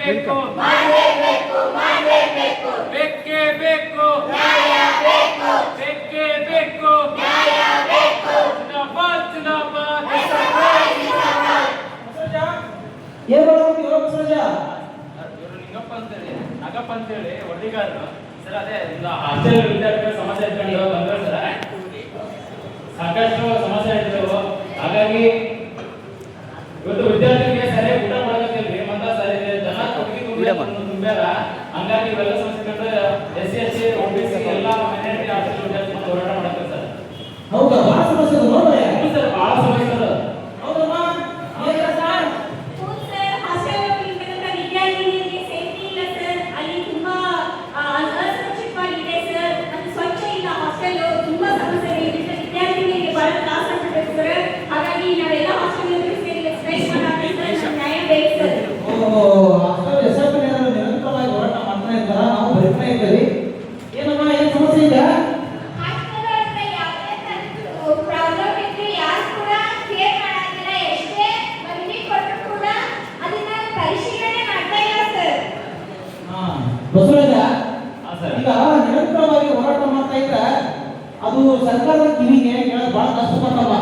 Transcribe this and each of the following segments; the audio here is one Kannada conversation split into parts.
ಬೇಕು ಬೇಕೇ ಬೇಕು ಬೇಕೇ ಬೇಕು ಜಿಂದಾಬಾದ್ ಜಿಂದಾಬಾದ್. ಲಿಂಗಪ್ಪ ಅಂತೇಳಿ ನಾಗಪ್ಪ ಅಂತೇಳಿ ಒಡ್ಡಿಗಾರರು ಸರ್. ಅದೇ ಹಾಸ್ಟೆಲ್ ವಿದ್ಯಾರ್ಥಿಗಳ ಸಮಸ್ಯೆ ಇಟ್ಕೊಂಡು ಬಂದ್ರು ಸರ್. ಸಾಕಷ್ಟು ಸಮಸ್ಯೆ ಇರ್ತವೆ. ಹಾಗಾಗಿ ಇವತ್ತು ವಿದ್ಯಾರ್ಥಿಗಳಿಗೆ ಸರಿಯಾಗಿ ಊಟ ಮಾಡೋದಿಲ್ರಿ. ಮಂದ ಸರಿ ಜನ ಕೊಟ್ಟಿಗೆ ತುಂಬ್ಯಾರ. ಹಂಗಾಗಿ ಇವೆಲ್ಲ ಸಮಸ್ಯೆ SC OBC ಎಲ್ಲ ಮೈನಾರಿಟಿ ಹಾಸ್ಟೆಲ್ ವಿದ್ಯಾರ್ಥಿ ಹೋರಾಟ ಮಾಡಕ್ಕೆ ಸರ್. ಹೌದಾ? ಬಹಳ ಸಮಸ್ಯೆ ಇದೆ ನೋಡಿ ಸರ್, ಬಹಳ ಸಮಸ್ಯೆ ಇದೆ. ಹೌದಮ್ಮ? ನಿರಂತರವಾಗಿ ಹೋರಾಟ ಮಾಡ್ತಾ ಇದ್ದಾರ. ನಾವು ಬರೀತಾ ಇದ್ದೀವಿ. ಏನಮ್ಮ, ಏನ್ ಸಮಸ್ಯೆ ಇದೆ? ಬಸವರಾಜ, ಈಗ ನಿರಂತರವಾಗಿ ಹೋರಾಟ ಮಾಡ್ತಾ ಇದ್ರೆ ಅದು ಸರ್ಕಾರದ ಕಿವಿಗೆ ಕೇಳೋದು ಬಹಳ ಕಷ್ಟಪಟ್ಟಮ್ಮ.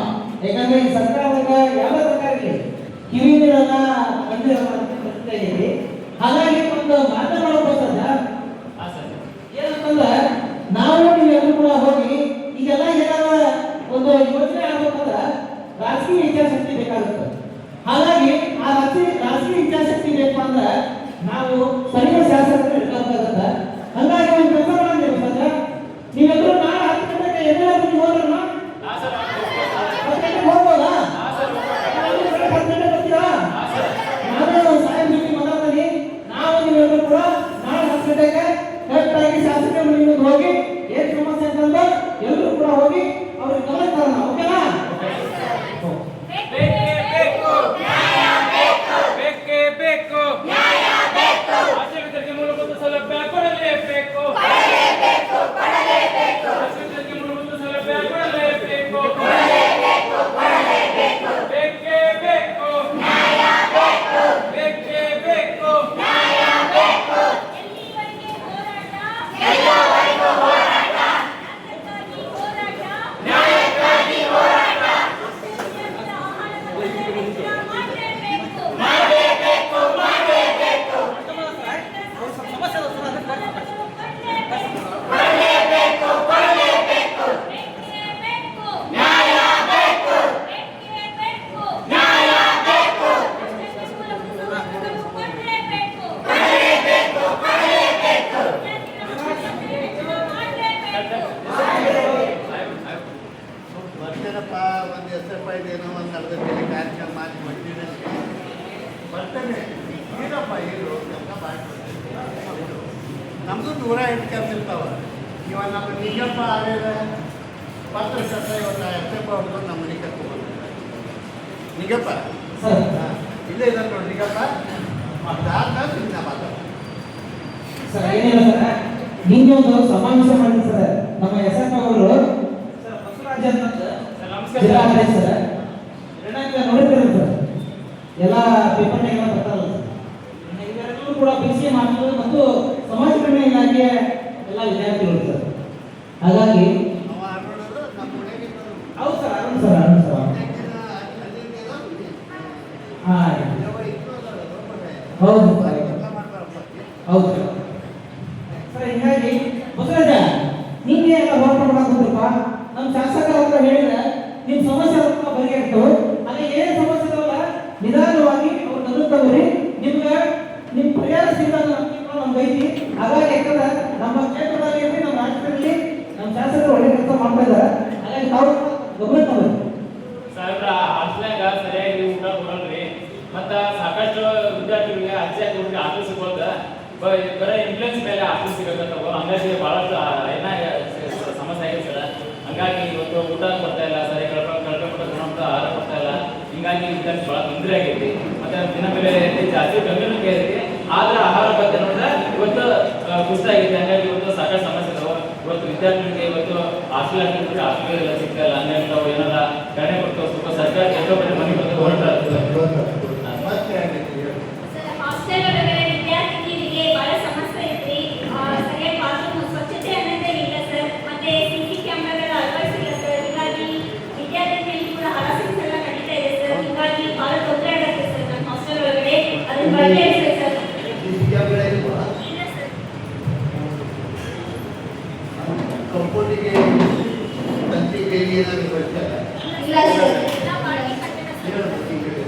ಯಾಕಂದ್ರೆ ಈ ಸರ್ಕಾರದಾಗ ಯಾವ ಸರ್ಕಾರಕ್ಕೆ ಕಿವಿಗಳನ್ನ ಕಂಡಿದ್ದೀವಿ. ಹಾಗಾಗಿ ಒಂದು ಮಾತನಾಡೋಕೋಸ್ಕರ ಏನಂತಂದ್ರೆ ನಾವು ನೀವೆಲ್ಲರೂ ಕೂಡ ಹೋಗಿ ಈಗೆಲ್ಲ ಏನಾರ ಒಂದು ಯೋಚನೆ ಆಗ್ಬೇಕಂದ್ರೆ ರಾಜಕೀಯ ಇಚ್ಛಾಶಕ್ತಿ ಬೇಕಾಗುತ್ತೆ. ಹಾಗಾಗಿ ಆ ರಾಜಕೀಯ ಇಚ್ಛಾಶಕ್ತಿ ಬೇಕು ಅಂದ್ರೆ ನಾವು ಸ್ಥಳೀಯ ಶಾಸಕರು ಇರಬೇಕಾಗುತ್ತೆ. ಹಾಗಾಗಿ ಒಂದು ಕೆಲಸ ಮಾಡಿದ್ದೀವಿ ಸರ್. ನೀವೆಲ್ಲರೂ ನಾಳೆ 10 ಗಂಟೆಗೆ ಎಲ್ಲರೂ ಹೋಗೋಣ. 10 ಗಂಟೆಗೆ ಹೋಗ್ಬೋದಾ? 10 ಗಂಟೆ ಬರ್ತೀರಾ? ನಾನು ಸಾಯಂ ಜೊತೆ ಮಾತಾಡ್ತೀನಿ. ನಾವು ನೀವೆಲ್ಲರೂ ಕೂಡ ನಾಳೆ 10 ಗಂಟೆಗೆ ಕರೆಕ್ಟಾಗಿ ಶಾಸಕರ ಮನೆಗೆ ಹೋಗಿ ಏನ್ ಸಮಸ್ಯೆ ಅಂತಂದ್ರೆ ಎಲ್ಲರೂ ಕೂಡ ಹೋಗಿ ಅವ್ರಿಗೆ ಗಮನ ತರೋಣ. ಓಕೆನಾ? ಮೂಲಭೂತ ಸೌಲಭ್ಯ ಕೊಡಲೇಬೇಕು. ಮೂಲಭೂತ ಸೌಲಭ್ಯ ಕೊಡಲೇಬೇಕು. ಬೇಕೇ ಬೇಕು ಬೇಕೇ ಬೇಕು. ಒಂದು SFI ಏನೋ ಒಂದು ನಡೆದ ಮೇಲೆ ಕಾರ್ಯಕ್ರಮ ಮಾಡಿ ಬರ್ತೇನೆ. ಏನಪ್ಪ ಇದು ನಮ್ಮದು 108 ಕೆಲಸ ಇರ್ತಾವ. ಇವಾಗ ನಮ್ಮ ನಿಂಗಪ್ಪ ಆಗಿದೆ ಪತ್ರಕರ್ತ. ಇವತ್ತು SFI ಅವ್ರದ್ದು ನಮ್ಮ ಮನೆ ಕರ್ಕೊಂಡು ನಿಂಗಪ್ಪ ಇಲ್ಲೇ ಇದ್ದಾರೆ ನೋಡಿ. ನಿಂಗಪ್ಪ ಅದಾದ್ಮೇಲೆ ನಿನ್ನ ಮಾತಾಡ ಸರ್. ಏನಿಲ್ಲ ಸರ್, ನಿಂಗೆ ಒಂದು ಸಮಾವೇಶ ಮಾಡಿ ಸರ್. ನಮ್ಮ SFI ಅವರು ಸರ್ ಬಸವರಾಜ ಅಂತ ಜಿಲ್ಲಾಡಳಿತ ಸರ್ ನೋಡಿರ್ತೀರಿ ಸರ್. ಎಲ್ಲ ಪೇಪರ್ನಾಗ ಬರ್ತಾರಲ್ಲ ಸರ್. ಇವರೆಲ್ಲರೂ ಕೂಡ BC ಮಾಡ್ತಾರೆ ಮತ್ತು ಸಮಾಜ ಕಲ್ಯಾಣ ಇಲಾಖೆಯ ಎಲ್ಲ ವಿದ್ಯಾರ್ಥಿಗಳು ಸರ್. ಹಾಗಾಗಿ ಹೌದು ಸರ್, ಅರುಣ್ ಸರ್ ಹೌದು ಹೌದು ಸರ್. ಹೀಗಾಗಿ ಬಸವರಾಜ, ನಿಂಗೆ ಎಲ್ಲ ಹೋರಾಟ ಮಾಡಬೇಕಪ್ಪ. ನಮ್ಮ ಶಾಸಕರ ಹತ್ರ ಹೇಳಿದ್ರೆ ನಿಮ್ಮ ಸಮಸ್ಯೆ ಹತ್ರ ಬಗೆಹರಿತವೆ. ಅದೇ ಏನೇ ಸಮಸ್ಯೆ ಇದಾವಲ್ಲ ನಿಧಾನವಾಗಿ ಅವ್ರು ನಗುತ್ತವ್ರಿ. ನಿಮ್ಗೆ ನಿಮ್ಮ ಪರಿಹಾರ ಸಿಗಲ್ಲ ನಮ್ಗೆ ಐತಿ. ಹಾಗಾಗಿ ಯಾಕಂದ್ರೆ ನಮ್ಮ ಕ್ಷೇತ್ರದಲ್ಲಿ ನಮ್ಮ ರಾಷ್ಟ್ರದಲ್ಲಿ ನಮ್ಮ ಶಾಸಕರು ಒಳ್ಳೆ ಕೆಲಸ ಮಾಡ್ತಾ ಇದ್ದಾರೆ. ಹಾಗಾಗಿ ತಾವು ಗಮನ ತಗೋರಿ. ಸಾಹೇಬ್ರ ಹಾಸ್ಟೆಲ್ನಾಗ ಸರಿಯಾಗಿ ಊಟ ಕೊಡಲ್ರಿ. ಮತ್ತ ಸಾಕಷ್ಟು ವಿದ್ಯಾರ್ಥಿಗಳಿಗೆ ಅರ್ಜಿ ಹಾಕಿ ಆಫೀಸ್ ಸಿಗೋದ ಬರೀ ಇನ್ಫ್ಲೂಯೆನ್ಸ್ ಮೇಲೆ ಆಫೀಸ್ ಸಿಗತ್ತವ. ಹಂಗಾಗಿ ಬಹಳಷ್ಟು ಸಮಸ್ಯೆ ಆಗಿದೆ ಸರ್. ಹಂಗಾಗಿ ಇವತ್ತು ಊಟ ಕೊಡ್ತಾ ಇಲ್ಲ, ಸರಿ ಕಳ್ಕೊಂಡ್ಬಿಟ್ಟು ಗುಣಮಟ್ಟ ಆಹಾರ ಕೊಡ್ತಾ ಇಲ್ಲ. ಹಿಂಗಾಗಿ ವಿದ್ಯಾರ್ಥಿ ಬಹಳ ತೊಂದರೆ ಆಗೈತಿ. ಮತ್ತೆ ದಿನ ಬೆಲೆ ಜಾಸ್ತಿ ಗಂಭೀರಕ್ಕೆ ಐತಿ. ಆದ್ರೆ ಆಹಾರ ಬಗ್ಗೆ ನೋಡಿದ್ರೆ ಇವತ್ತು ಕುಸಿತ ಆಗೈತಿ. ಹಂಗಾಗಿ ಇವತ್ತು ಸಾಕಷ್ಟು ಸಮಸ್ಯೆ ಇದಾವೆ. ಇವತ್ತು ವಿದ್ಯಾರ್ಥಿಗಳಿಗೆ ಇವತ್ತು ಹಾಸ್ಟೆಲ್ ಆಗಿರ್ತಾರೆ, ಹಾಸ್ಟೆಲ್ ಎಲ್ಲ ಸಿಗ್ತಾ ಇಲ್ಲ. ಹಂಗಾಗಿ ನಾವು ಏನಾರ ಕಡಿಮೆ ಕೊಟ್ಟು ಸ್ವಲ್ಪ ಸರ್ಕಾರ ಎಷ್ಟೋ ಕಡೆ ಮನೆ ಬಂದು ಹೊರಟ ಬಡ್ಡಿ ಎಷ್ಟೇ ಸರ್? ಕಂಪೌಂಡಿಗೆ ತಂತಿ ಕೈಗೆ ಏನಾದರೂ ಬರ್ತಾರೆ ಇಲ್ಲ ಸರ್.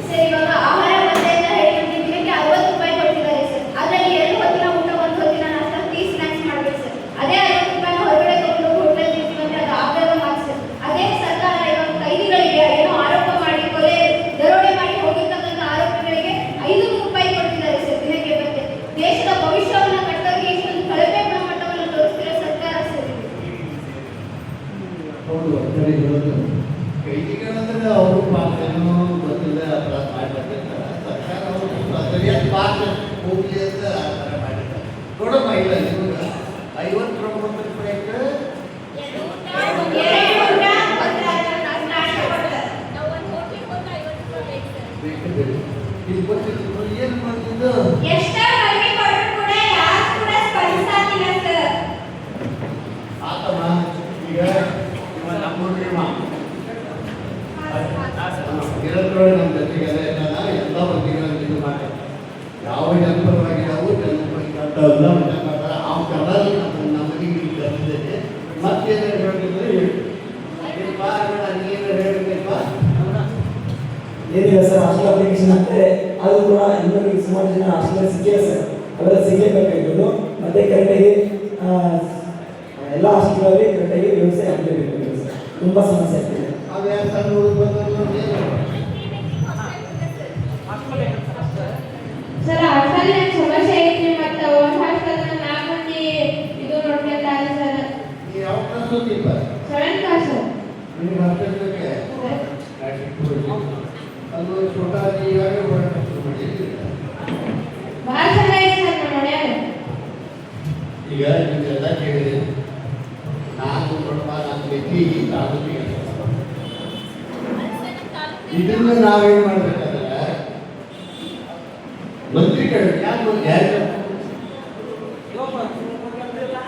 ಸರ್ ಇವಾಗ ಆಹಾರ ಭತ್ಯೆಯಿಂದ ಹೇಳಿದ್ರೆ ದಿನಕ್ಕೆ 60 ರೂಪಾಯಿ ಕೊಡ್ತಿದ್ದಾರೆ ಸರ್. ಅದರಲ್ಲಿ 2 ಹೊತ್ತಿನ ಊಟ 1 ಹೊತ್ತಿನ ನಾಷ್ಟ ಟೀ ಸ್ನ್ಯಾಕ್ಸ್ ಮಾಡ್ಬೇಕು ಸರ್. ಅದೇ 50 ರೂಪಾಯಿನ ಹೊರಗಡೆ ತಗೊಂಡು ಹೋಟೆಲ್ ತಿಂತೀವಂದ್ರೆ ಅದು ಆಗಲ್ಲ ಮಾತು ಸರ್. ಅದೇ ಸರ್ಕಾರ ಇವಾಗ ಕೈದಿಗಳಿಗೆ ಏನೋ ಆರೋಪ ಮಾಡಿ ಕೊಲೆ ದರೋಡೆ ಮಾಡಿ ಹೋಗಿರ್ತಕ್ಕಂಥ ಆರೋಪಿಗಳಿಗೆ 500 ರೂಪಾಯಿ ಕೊಡ್ತಿದ್ದಾರೆ ಸರ್ ದಿನಕ್ಕೆ ಭತ್ಯೆ. ದೇಶದ ಭವಿಷ್ಯವನ್ನು ಕಟ್ಟೋರಿಗೆ ಇಷ್ಟೊಂದು ಕಳಪೆ ಗುಣಮಟ್ಟವನ್ನು ತೋರಿಸ್ತಿರೋ ಸರ್ಕಾರ ಸರ್ ಇದು. ಹೌದು ಸರಿ ಹೇಳೋದು ಕೈದಿಗಳಂದ್ರೆ ಅವರು ಪಾತ್ರನೂ ಗೊತ್ತಿಲ್ಲ ಅಪರಾಧ ಮಾಡಿರ್ತಾರೆ ಸರ್ಕಾರ ಅವರು ಸರಿಯಾದ ಪಾತ್ರ ಹೋಗ್ಲಿ ಅಂತ ಆ ಥರ ಮಾಡಿರ್ತಾರೆ ನೋಡಮ್ಮ ಇಲ್ಲ ನಿಮ್ಗೆ 50 ರೂಪಾಯಿಗೆ ಎರಡು ಊಟ ಒಂದು ನಾಷ್ಟ ಕೊಡ್ತಾರೆ. ಬೇಕು ಬೇಕು ಇದು ಗೊತ್ತಿಲ್ಲ ಏನು ಮಾಡ್ತಿದ್ದು ಎಷ್ಟೇ ಕಡಿಮೆ ಕೊಟ್ಟರು ಕೂಡ ಯಾರು ಕೂಡ ಸ್ಪಂದಿಸ್ತಿಲ್ಲ ಸರ್. ಆತಮ್ಮ ಈಗ ಇವ ನಮ್ಮೂರಿಗೆ ಇರೋದ್ರೊಳಗೆ ನಮ್ಮ ಜೊತೆಗೆ ಎಲ್ಲ ಮಂದಿಗಳನ್ನು ಇದು ಮಾಡ್ತಾರೆ ಯಾವ ಜನಪರವಾಗಿ ನಾವು ಜನಪರವಾಗಿ ಮಾಡ್ತಾರೆ ಆ ಕಲರ್ ನಮ್ಮ ಮನೆಗೆ ಕಲಿಸಿದ್ದೇನೆ ಮತ್ತೇನಾದ್ರು ಹೇಳ್ತಿದ್ರೆ ನೀನು ಹೇಳ್ಬೇಕಪ್ಪ ಏನಿಲ್ಲ ಸರ್ ಹಾಸ್ಟೆಲ್ ಅಪ್ಲಿಕೇಶನ್ ಅಂತೆ ಅದು ಕೂಡ ಇನ್ನೂ ಸುಮಾರು ಜನ ಹಾಸ್ಟೆಲ್ ಸಿಕ್ಕಿಲ್ಲ ಸರ್ ಅವೆಲ್ಲ ಸಿಗಲೇಬೇಕಾಗಿರೋದು ಮತ್ತೆ ಕರೆಕ್ಟಾಗಿ ಎಲ್ಲ ಹಾಸ್ಟೆಲಲ್ಲಿ ಕರೆಕ್ಟಾಗಿ ವ್ಯವಸ್ಥೆ ಆಗಲೇಬೇಕು ಸರ್ ತುಂಬ ಸಮಸ್ಯೆ ಆಗ್ತಿದೆ ಅವ್ಯಾವ ಸಣ್ಣ ಹುಡುಗ ಬಂದವರು ಸರ್ ಹಾಸ್ಟೆಲ್ ಸಮಸ್ಯೆ ಐತಿ ಮತ್ತೆ ಒಂದು ಹಾಸ್ಟೆಲ್ 4 ಮಂದಿ ಇದು ನೋಡ್ಕೊಂತಾರೆ ಸರ್. ನೀವು ಯಾವ ಕ್ಲಾಸ್ ಓದಿಪ್ಪ 7th ಕ್ಲಾಸ್ ನಿಮ್ಗೆ ಹಾಸ್ಟೆಲ್ಗೆ ಅದು छोटा ಈಗಾಗಲೇ ಮಾಡಿದ್ದೀರಿ ಭಾಳ ಚಂದ ಐತಿ ಸರ್ ನಮ್ಮ ಮನ್ಯಾಗ. ಈಗ ನಿಮಗೆಲ್ಲ ಕೇಳಿದೆ ನಾನು ನೋಡಪ್ಪ ನನ್ನ ವ್ಯಕ್ತಿ ತಾಲೂಕಿಗೆ ಇದನ್ನ ನಾವೇನು ಮಾಡ್ಬೇಕಂದ್ರೆ ಮಂತ್ರಿಗಳು ಯಾರು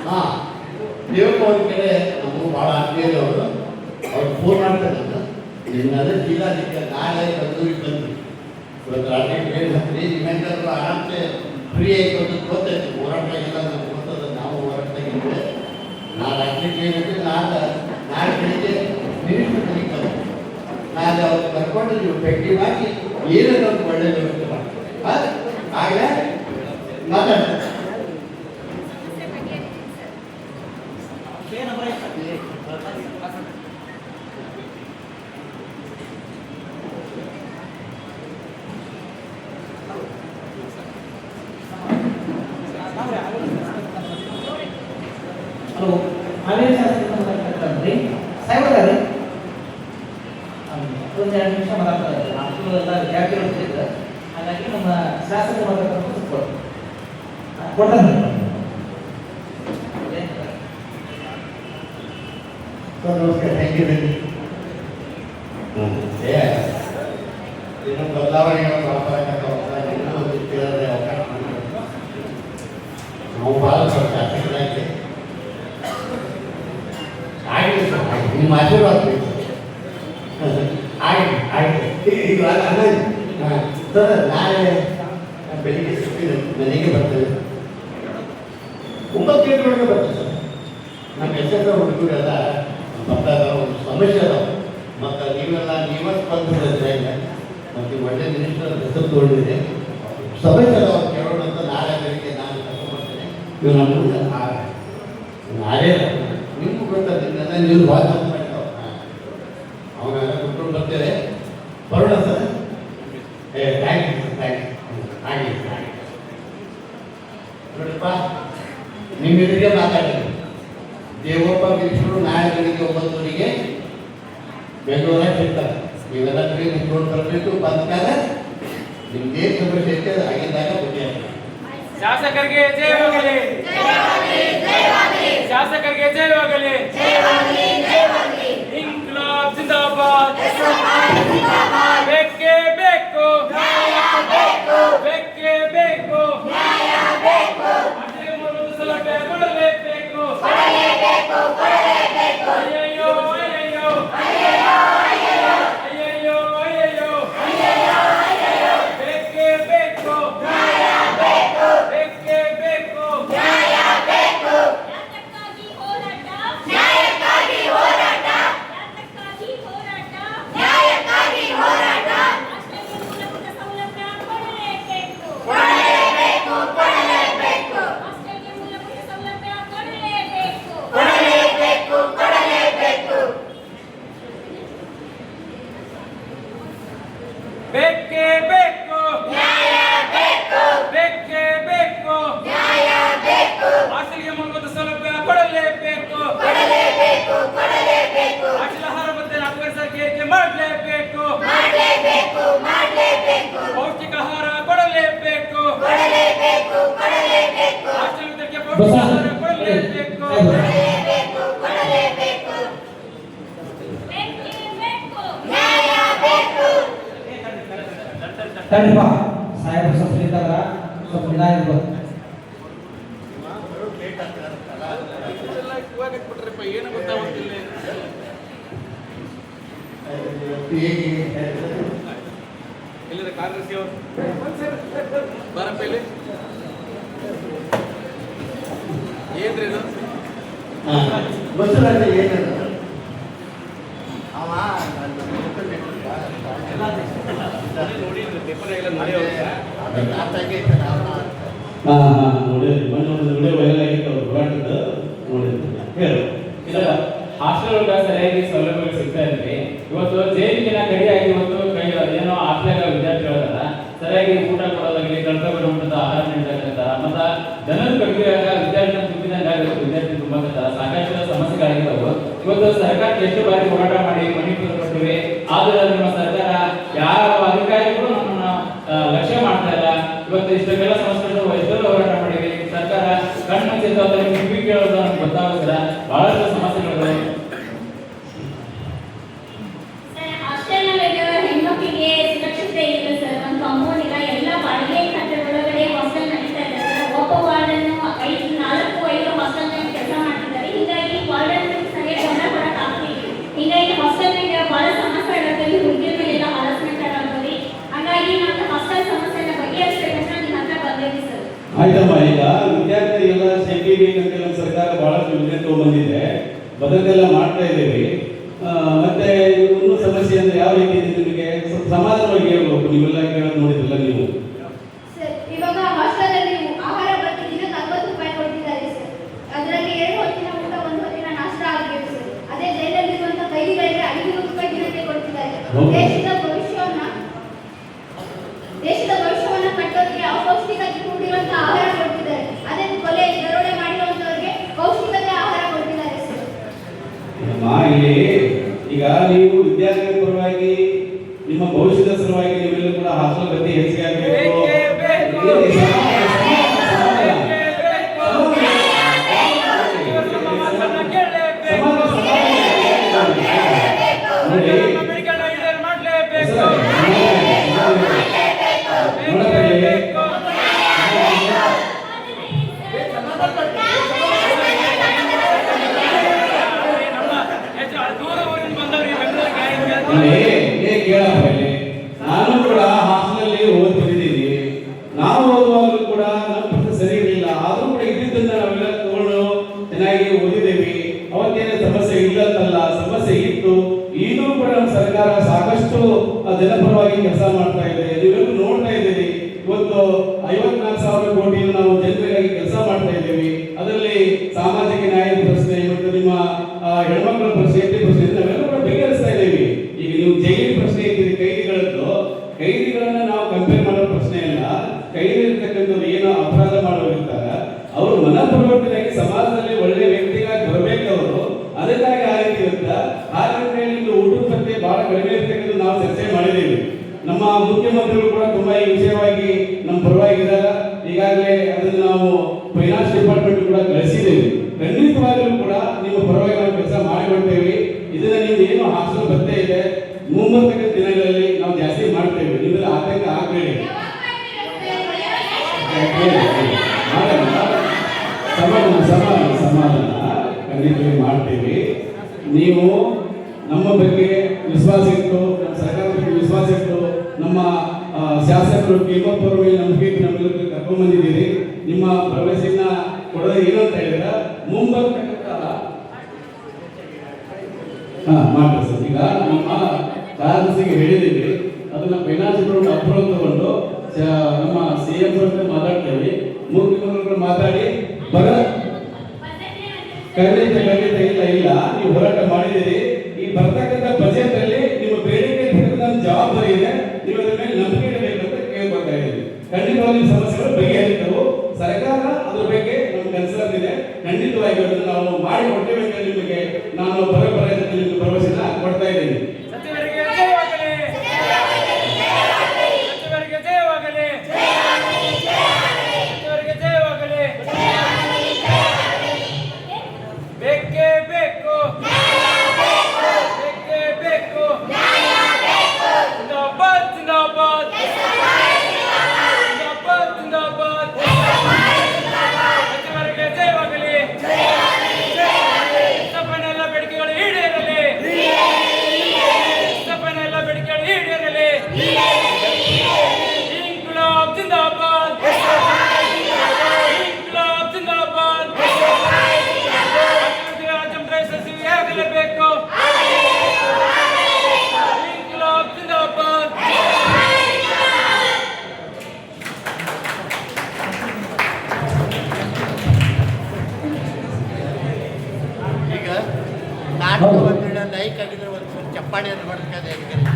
ಹಾಂ ದೇವಪ್ಪ ಅವ್ರ ಕಡೆ ನಮಗೂ ಭಾಳ ಆತ್ಮೀಯರು ಅವ್ರು ಫೋನ್ ಮಾಡ್ತಾರೆ ನಿನ್ನೆಲ್ಲ ಜಿಲ್ಲಾಧಿಕಾರಿ ನಾಳೆ ಕಲ್ಲೂರಿಗೆ ಬಂದ್ರಿ ಇವತ್ತು ರಾತ್ರಿ ಟ್ರೈನ್ ಹತ್ತಿರಿ ನಿಮ್ಮೆಲ್ಲರೂ ಆರಾಮ್ಸೆ ಫ್ರೀ ಆಗಿ ಬಂದು ಗೊತ್ತೈತಿ ಹೋರಾಟ ಎಲ್ಲ ನಮ್ಗೆ ಗೊತ್ತದ ನಾವು ಹೋರಾಟದಾಗಿದ್ದೆ ನಾಳೆ ರಾತ್ರಿ ಟ್ರೈನ್ ಹತ್ತಿರಿ ನಾಳೆ ಬೆಳಿಗ್ಗೆ ಮಿನಿಸ್ಟರ್ ಮನೆಗೆ ಬಂದು ನಾಳೆ ಅವ್ರು ಕರ್ಕೊಂಡು ನೀವು ಭೇಟಿ ಮಾಡಿ ಏನಾದ್ರು ಒಂದು ಒಳ್ಳೆ ವ್ಯವಸ್ಥೆ ಮಾಡ್ತೀವಿ ಆಗಲೇ ಮಾತಾಡ್ತಾರೆ ಹಲೋ ಹಾವೇರಿ ಶಾಸಕರು ಮಾತಾಡ್ತಾರೆ ಸಾಹೇಬ್ರಿ ಒಂದು 2 ನಿಮಿಷ ಮಾತಾಡ್ತಾರೆ ಮಕ್ಕಳು ಎಲ್ಲ ವಿದ್ಯಾರ್ಥಿಗಳು ಇರ್ತಿದ್ರು ಹಾಗಾಗಿ ನಮ್ಮ ಶಾಸಕರು ಮಾತಾಡ್ತಾರೆ ಕೊಡ್ತಾರೆ ಸರ್ ನಮಸ್ಕಾರ ಥ್ಯಾಂಕ್ ಯು ಇನ್ನು ಬದಲಾವಣೆಗಳು ಅವಕಾಶ ನಾವು ಭಾಳ ಶಾಸಕರಾಗಿ ಆಗಿದೆ ಸರ್ ನಿಮ್ಮ ಆಶೀರ್ವಾದ ಬೇಕು ಆಗಿದೆ ಆಗಿದೆ ಈಗ ಹಾಂ ಸರ್ ನಾಳೆ ಬೆಳಿಗ್ಗೆ ಸಿಕ್ಕಿದೆ ಮನೆಗೆ ಬರ್ತೇವೆ 9 ಗಂಟೆಯೊಳಗೆ ಬರ್ತೇವೆ ಸರ್ ನಮ್ಮ ಹೆಸರು ಹುಡುಗರೆಲ್ಲ ಬರ್ತಾಗ ಒಂದು ಸಮಸ್ಯೆ ಅದಾವ ಮತ್ತು ನೀವೇ ಸ್ಪಂದಿಸಿದ್ರೆ ಮತ್ತು ಒಳ್ಳೆ ಮಿನಿಸ್ಟರ್ ಹೆಸರು ತಗೊಂಡಿದೆ ಸಮಸ್ಯೆ ಅದಾವ ಕೇಳೋಣ ಅಂತ ನಾಳೆ ಬೆಳಿಗ್ಗೆ ನಾನು ಕರ್ಕೊಂಡ್ಬರ್ತೇನೆ ಇವು ನಮ್ಮ ನಾಳೆ ನಿಮಗೂ ಗೊತ್ತಲ್ಲ ನಿನ್ನೆಲ್ಲ ನೀವು ಭಾಳ ಮಾಡಿದ್ದಾವ ಅವನ್ನೆಲ್ಲ ಕುಟ್ಕೊಂಡು ಬರ್ತೇವೆ ಬರೋಣ sir thank you sir thank you ಹಾಗೆ ನೋಡಪ್ಪ ನಿಮ್ಮೆದುರಿಗೆ ಮಾತಾಡಿದ್ರು ದೇವಪ್ಪ ಗಿರೀಶ್ವರು ನಾಳೆ ಬೆಳಿಗ್ಗೆ 9 ಬೆಂಗಳೂರಾಗ ಸಿಗ್ತಾರೆ ನೀವೆಲ್ಲ ಟ್ರೈನ್ ನಿಂತ್ಕೊಂಡು ಬರಬೇಕು ಬಂದಾಗ ನಿಮ್ಗೆ ಸಮಸ್ಯೆ ಐತೆ ಆಗಿದ್ದಾಗ ಬಗೆಹರಿಸಿ ಶಾಸಕರಿಗೆ ಜಯವಾಗಲಿ ಶಾಸಕರಿಗೆ ಜಯವಾಗಲಿ ಇನ್ಕ್ಲಾಬ್ ಜಿಂದಾಬಾದ್ ಬೇಕೇ ಬೇಕು ಬೇಕೇ ಬೇಕು ಸೌಲಭ್ಯ ಕೊಡಲೇಬೇಕು ಅಯ್ಯಯ್ಯೋ ಅಯ್ಯಯ್ಯೋ ಅಯ್ಯಯ್ಯೋ ಅಯ್ಯಯ್ಯೋ ಬೇಕೇ ಬೇಕು ಬೇಕೇ ಬೇಕು ಬೇಕೇ ಬೇಕು ಹಾಸ್ಟೆಲ್ಗೆ ಮೂಲಭೂತ ಸೌಲಭ್ಯ ಕೊಡಲೇಬೇಕು ಹಾಸ್ಟೆಲ್ ಆಹಾರ ಮತ್ತೆ 4 ವರ್ಷ ಏರಿಕೆ ಮಾಡಲೇಬೇಕು ಪೌಷ್ಟಿಕ ಆಹಾರ ಕೊಡಲೇಬೇಕು ಹಾಸ್ಟೆಲ್ ವಿದ್ಯಾರ್ಥಿಗೆ ಪೌಷ್ಟಿಕ ಆಹಾರ ಕೊಡಲೇಬೇಕು ತಡಿಪ ಸಾಹೇಬ್ ಸ್ವಲ್ಪ ನಿಂತಾಗ ಸ್ವಲ್ಪ ನಿಧಾನ ಇರ್ಬೇಕು. ಲೇಟ್ ಆಗ್ತದಲ್ಲ ಏನು ಗೊತ್ತಾಗುತ್ತಿಲ್ಲ ಎಲ್ಲರ ಕಾರ್ಯದರ್ಶಿ ಅವರು ಬಾರಪ್ಪ ಇಲ್ಲಿ ಏನ್ರಿ ಇದು ಬಸ್ಸಲ್ಲಿ ಏನಿಲ್ಲ ಅವ ನೋಡಿ ಪೇಪರ್ ಎಲ್ಲ ನೋಡಿ ಅವ್ರು ನೋಡಿ ವೈರಲ್ ಆಗಿತ್ತು ಅವ್ರು ಹೋರಾಟದ ನೋಡಿದ್ರು ಹೇಳು ಇಲ್ಲ ಹಾಸ್ಟೆಲ್ ಒಳಗ ಸರಿಯಾಗಿ ಸೌಲಭ್ಯಗಳು ಸಿಗ್ತಾ ಇದ್ವಿ. ಇವತ್ತು ಜೈಲಿಗೆ ಕಡಿಯಾಗಿ ಇವತ್ತು ಏನೋ ಹಾಸ್ಟೆಲ್ ವಿದ್ಯಾರ್ಥಿಗಳಲ್ಲ ಸರಿಯಾಗಿ ಊಟ ಕೊಡೋದಾಗಲಿ ಕರ್ತವ್ಯ ಮಟ್ಟದ ಆಹಾರ ನೀಡತಕ್ಕಂಥ ಮತ್ತು ಜನರು ಕಡಿಮೆಯಾಗ ವಿದ್ಯಾರ್ಥಿನ ತುಂಬಿದಂಗೆ ವಿದ್ಯಾರ್ಥಿ ತುಂಬತಕ್ಕಂಥ ಸಾಕಷ್ಟು ಸಮಸ್ಯೆಗಳಾಗಿದ್ದಾವೆ. ಇವತ್ತು ಸರ್ಕಾರಕ್ಕೆ ಎಷ್ಟು ಬಾರಿ ಹೋರಾಟ ಮಾಡಿ ಮನೆ ಕೊಟ್ಟಿವಿ, ಆದ್ರೆ ನಿಮ್ಮ ಸರ್ಕಾರ ಯಾವ ಅಧಿಕಾರಿಗಳು ನಮ್ಮನ್ನ ಲಕ್ಷ್ಯ ಮಾಡ್ತಾ ಇಲ್ಲ. ಇವತ್ತು ಇಷ್ಟೆಲ್ಲ ಸಮಸ್ಯೆಗಳು ಎಷ್ಟೆಲ್ಲ ಹೋರಾಟ ಮಾಡಿವಿ, ಸರ್ಕಾರ ಕಣ್ಣು ಮುಚ್ಚಿದ್ದು ಕಿವಿ ಕೇಳೋದು ನಮ್ಗೆ ಗೊತ್ತಾಗೋದಿಲ್ಲ. ಬಹಳಷ್ಟು ಸಮಸ್ಯೆಗಳು ಹೆಣ್ಮಕ್ಳಿಗೆ ಸುರಕ್ಷತೆ ಇಲ್ಲ ಸರ್. ಒಂದು ಕಾಂಪೌಂಡ್ ಇಲ್ಲ, ಎಲ್ಲ ಬಾಡಿಗೆ ಕಟ್ಟಡ ಒಳಗಡೆ ಹಾಸ್ಟೆಲ್ ನಡೀತಾ ಇದೆ ಸರ್. ಒಬ್ಬ ವಾರ್ಡನ್ನು 4-5 ಹಾಸ್ಟೆಲ್ನಲ್ಲಿ ಕೆಲಸ ಮಾಡ್ತಿದ್ದಾರೆ. ಹೀಗಾಗಿ ವಾರ್ಡನ್ ಸರಿಯಾಗಿ ಗಮನ ಕೊಡಕ್ಕೆ ಆಗ್ತಿಲ್ಲ. ಹೀಗಾಗಿ ಹಾಸ್ಟೆಲ್ನಾಗ ಭಾಳ ಸಮಸ್ಯೆ ಆಗತ್ತಲ್ಲಿ, ಹುಡುಗಿಯ ಮೇಲೆಲ್ಲ ಹರಾಸ್ಮೆಂಟ್ ಆಗತ್ತಲ್ಲಿ. ಹಾಗಾಗಿ ನಮ್ಮ ಹಾಸ್ಟೆಲ್ ಸಮಸ್ಯೆನ ಬಗೆಹರಿಸಬೇಕಂತ ನಿಮ್ಮ ಹತ್ರ ಬಂದಿದ್ದೀವಿ ಸರ್. ಆಯ್ತಮ್ಮ. ಈಗ ವಿದ್ಯಾರ್ಥಿಗಳಿಗೆಲ್ಲ ಸೆಕ್ಯೂರಿಟಿ ಅಂತ ನಮ್ಮ ಸರ್ಕಾರ ಬಹಳಷ್ಟು ಯೋಜನೆ ತಗೊಂಡ್ಬಂದಿದೆ, ಬದಲೆಲ್ಲ ಮಾಡ್ತಾ ಇದ್ದೀವಿ. ಮತ್ತೆ ಇನ್ನೂ ಸಮಸ್ಯೆ ಅಂದ್ರೆ ಯಾವ ರೀತಿ ಇದೆ ನಿಮಗೆ ಸ್ವಲ್ಪ ಸಮಾಧಾನವಾಗಿ ಹೇಳ್ಬೇಕು. ನೀವೆಲ್ಲ ಕೇಳೋದು ನೋಡಿದ್ರಲ್ಲ ನೀವು. ಸರ್ ಇವಾಗ ಹಾಸ್ಟೆಲಲ್ಲಿ ಆಹಾರ ಪ್ರತಿ ದಿನಕ್ಕೆ 60 ರೂಪಾಯಿ ಕೊಡ್ತಿದ್ದಾರೆ ಸರ್. ಅದರಲ್ಲಿ 2 ಹೊತ್ತಿನ ಊಟ 1 ಹೊತ್ತಿನ ನಾಷ್ಟ ಆಗಬೇಕು ಸರ್. ಅದೇ ಜೈಲಲ್ಲಿರುವಂಥ ಕೈದಿಗಳಿಗೆ 500 ರೂಪಾಯಿ ದಿನಕ್ಕೆ ಕೊಡ್ತಿದ್ದಾರೆ. ದೇಶದ ಭವಿಷ್ಯವನ್ನ ಕಟ್ಟೋದಕ್ಕೆ ಅಪೌಷ್ಟಿಕತೆ ಕೂಡಿರುವಂಥ ಆಹಾರ ಕೊಡ್ತಿದ್ದಾರೆ. ಅದೇ ಕೊಲೆ ದರೋಡೆ ಮಾಡಿರುವಂಥವ್ರಿಗೆ ಪೌಷ್ಟಿಕತೆ ಆಹಾರ ಕೊಡ್ತಿದ್ದಾರೆ ಸರ್. ಇಲ್ಲಿ ಈಗ ನೀವು ವಿದ್ಯಾರ್ಥಿಗಳ ಪರವಾಗಿ ನಿಮ್ಮ ಭವಿಷ್ಯದ ಸಲುವಾಗಿ ನೀವೆಲ್ಲ ಕೂಡ ಹಾಸ್ಟೆಲ್ ಗತಿ ಹೆಚ್ಚಿಗೆ ಆಗಬೇಕು. ನಾನು ಕೂಡ ಹಾಸ್ಟೆಲಲ್ಲಿ ಓದ್ತಿದ್ದೀನಿ. ನಾವು ಓದುವಾಗಲೂ ಕೂಡ ನಮ್ಮ ಪ್ರಶ್ನೆ ಸರಿ ಇರಲಿಲ್ಲ, ಆದ್ರೂ ಕೂಡ ಇದ್ದಿದ್ದನ್ನ ನಾವೆಲ್ಲ ತಗೊಂಡು ಚೆನ್ನಾಗಿ ಓದಿದ್ದೇವೆ. ಅವತ್ತೇನೇ ಸಮಸ್ಯೆ ಇಲ್ಲಂತಲ್ಲ, ಸಮಸ್ಯೆ ಇತ್ತು. ಈಗಲೂ ಕೂಡ ನಮ್ಮ ಸರ್ಕಾರ ಸಾಕಷ್ಟು ಜನಪರವಾಗಿ ಕೆಲಸ ಮಾಡ್ತಾ ಇದೆ. ನೀವೆಲ್ಲರೂ ನೋಡ್ತಾ ಇದ್ದೀರಿ. ಇವತ್ತು 54,000 ಕೋಟಿ ನಾವು ಜನರಿಗಾಗಿ ಕೆಲಸ ಮಾಡ್ತಾ ಇದ್ದೀವಿ. ಅದರಲ್ಲಿ ಸಾಮಾಜಿಕ ನ್ಯಾಯದ ಪ್ರಶ್ನೆ ಮತ್ತು ನಿಮ್ಮ ಹೆಣ್ಮಕ್ಳ ಪ್ರಶ್ನೆ ನಾವೆಲ್ಲ ಕೂಡ ಬಗೆಹರಿಸ್ತಾ ಇದ್ದೀವಿ. ಈಗ ನೀವು ಜೈಲಿನ ಪ್ರಶ್ನೆ ಇದ್ದೀರಿ, ಕೈದಿಗಳನ್ನ ನಾವು ಕಂಪೇರ್ ಮಾಡೋ ಪ್ರಶ್ನೆ ಇಲ್ಲ. ಕೈದಿರ್ತಕ್ಕಂಥವ್ರು ಏನು ಅಪರಾಧ ಮಾಡೋರಿರ್ತಾರೆ ಅವರು ಮನಪರಿವರ್ತನೆಯಾಗಿ ಸಮಾಜದಲ್ಲಿ ಒಳ್ಳೆ ವ್ಯಕ್ತಿಗಾಗಿ ಬರಬೇಕು. ಅವರು ಅದಕ್ಕಾಗಿ ಆ ರೀತಿ ಇರುತ್ತೆ. ಹಾಗಾಗಿ ನಿಮ್ದು ಊಟದ ಬಗ್ಗೆ ಬಹಳ ಕಡಿಮೆ ಇರ್ತಕ್ಕಂಥ ನಾವು ಚರ್ಚೆ ಮಾಡಿದ್ದೀವಿ. ನಮ್ಮ ಮುಖ್ಯಮಂತ್ರಿಗಳು ಕೂಡ ತುಂಬಾ ಈ ವಿಷಯವಾಗಿ ನಮ್ಮ ಪರವಾಗಿದ್ದಾರೆ. ಈಗಾಗಲೇ ಅದನ್ನು ನಾವು ಫೈನಾನ್ಸ್ ಡಿಪಾರ್ಟ್ಮೆಂಟ್ ಕೂಡ ಕಳಿಸಿದ್ದೇವೆ. ಖಂಡಿತವಾಗಲೂ ಕೂಡ ನಿಮ್ಮ ಪರವಾಗಿ ನಾವು ಕೆಲಸ ಮಾಡಿಕೊಡ್ತೇವೆ. ಇದನ್ನ ನೀವು ಏನು ಹಾಸ್ಟೆಲ್ ಬರ್ತಾ ಇದೆ, ಮುಂಬರ್ತಕ್ಕಂಥ ದಿನಗಳಲ್ಲಿ ನಾವು ಜಾಸ್ತಿ ಮಾಡ್ತೇವೆ. ನಿಮ್ಮೆಲ್ಲ ಆತಂಕ ಆಗಬೇಡಿ. ಸಮಾಧಾನ ಖಂಡಿತವಾಗಿ ಮಾಡ್ತೇವೆ. ನೀವು ನಮ್ಮ ಬಗ್ಗೆ ವಿಶ್ವಾಸ ಇಟ್ಟು, ನಮ್ಮ ಸರ್ಕಾರದ ಬಗ್ಗೆ ವಿಶ್ವಾಸ ಇಟ್ಟು, ನಮ್ಮ ಶಾಸಕರು ಕೇಮಪ್ಪರ ಮೇಲೆ ನಂಬಿಕೆ ನಮ್ಮೆಲ್ಲರೂ ಕರ್ಕೊಂಡು ಬಂದಿದ್ದೀರಿ. ನಿಮ್ಮ ಭರವಸೆಯನ್ನ ಕೊಡೋದು ಏನು ಅಂತ ಹೇಳಿದ್ರೆ ಮುಂಬರ್ತಕ್ಕಂಥ ಮಾಡ್ರಿ ಸರ್. ಈಗ ನಮ್ಮ ಕಾರ್ಯದರ್ಶಿಗೆ ಹೇಳಿದ್ದೀವಿ, ಅದನ್ನ ಫೈನಾನ್ಸ್ ಅಪ್ರೂವಲ್ ತಗೊಂಡು ನಮ್ಮ CM ಮಾತಾಡ್ತೇವೆ. ಮುಖ್ಯಮಂತ್ರಿಗಳು ಮಾತಾಡಿ ಖಂಡಿತ ಇಲ್ಲ ನೀವು ಹೋರಾಟ ಮಾಡಿದ್ದೀರಿ. ಈ ಬರ್ತಕ್ಕಂಥ ಬಜೆಟ್ ಅಲ್ಲಿ ನಿಮ್ಮ ಬೇಡಿಕೆ ಜವಾಬ್ದಾರಿ ಇದೆ. ನೀವು ಅದರ ಮೇಲೆ ನಂಬಿಕೆ ಇಡಬೇಕಂತ ಕೇಳ್ಕೊಳ್ತಾ ಇದ್ದೀನಿ. ಖಂಡಿತವಾಗಿ ಸಮಸ್ಯೆಗಳು ಬಗೆಹರಿತವು. ಸರ್ಕಾರ ಅದ್ರ ಬಗ್ಗೆ ನಮ್ಮ ಕನ್ಸರ್ನ್ ಇದೆ. ಖಂಡಿತವಾಗಿ ಅದನ್ನು ನಾವು ಮಾಡಿಕೊಡ್ತೇವೆ ಅಂತ ನಿಮಗೆ ನಾನು ಬರೋಬ್ಬರ ನಿಮಗೆ ಭರವಸೆನ ಕೊಡ್ತಾ ಇದ್ದೀನಿ. ಸಚಿವರಿಗೆ ಜಯವಾಗಲಿ. ಸಚಿವರಿಗೆ ಜಯವಾಗಲಿ. ಸಚಿವರಿಗೆ ಜಯವಾಗಲಿ. ಬೇಕೇ ಬೇಕು. ಬೇಕೇ ಬೇಕು. ಜಿಂದಾಬಾದ್ ಜಿಂದಾಬಾದ್. ಜಿಂದಾಬಾದ್ ಜಿಂದಾಬಾದ್. ಸಚಿವರಿಗೆ ಜಯವಾಗಲಿ. ಸಪನೆಲ್ಲ ಬೇಡಿಕೆಗಳು ಈಡೇರಲಿ. ಸಪನೆಲ್ಲ ಬೇಡಿಕೆಗಳು ಈಡೇರಲಿ.